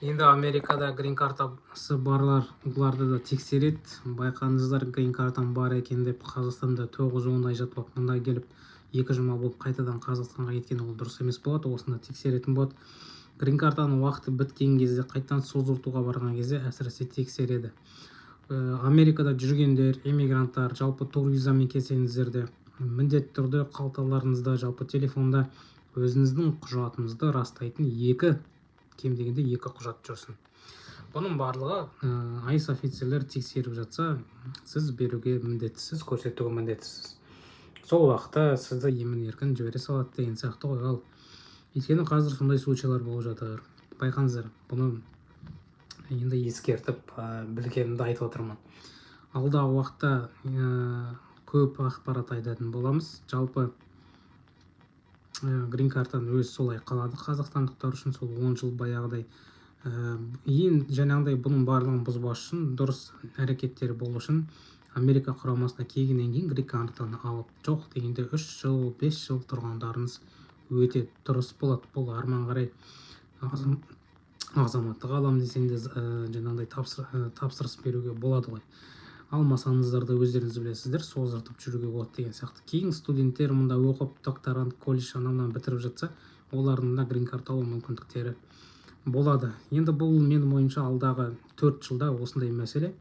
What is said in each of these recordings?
Енді Америкада грин картасы барлар бұларды да тексереді. Байқаңыздар, грин картам бар екен деп Қазақстанда 9-10 ай жатып алып, мында келіп 2 жұма болып қайтадан Қазақстанға кеткен ол дұрыс емес болады. Осында тексеретін болады. Грин картаның уақыты біткен кезде, қайтадан созылтуға барған кезде әсіресе тексереді. Америкада жүргендер, эмигранттар, жалпы туризммен келсеңіздер, міндетті түрде қалталарыңызда, жалпы телефонда өзіңіздің құжатыңызды растайтын кем дегенде 2 құжат жүрсін. Бұның барлығы айс офицерлер тексеріп жатса, сіз беруге міндеттісіз, көрсетуге міндеттісіз. Сол уақытта сізді емін-еркін жібере салады деген сияқты ғой. Ал өйткені қазір сондай случайлар болып жатыр. Байқаңыздар, бұны енді ескертіп, білгенімді айтып отырмын. Алдағы уақытта көп ақпарат айтатын боламыз. Жалпы грин картаны өзі солай қалады қазақстандықтар үшін, сол 10 жыл баяғыдай. Жаңағыдай бұның барлығын бұзбас үшін, дұрыс әрекеттері болу үшін Америка құрамасына келгеннен кейін грин картаны алып, жоқ дегенде 3 жыл, 5 жыл тұрғандарыңыз өте дұрыс болады. Бұл арман қарай азаматтық алам десеңде жаңағыдай тапсырыс беруге болады ғой. Алмасаңыздар да өздеріңіз білесіздер, создыртып жүруге болады деген сияқты. Кейін студенттер мұнда оқып, докторант, колледж анауынан бітіріп жатса, олардың да грин карта алу мүмкіндіктері болады. Енді бұл менің ойымша алдағы 4 жылда осындай мәселе.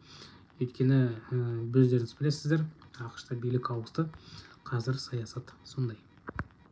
Өйткені өздеріңіз білесіздер, ақш-та билік ауысты, қазір саясат сондай.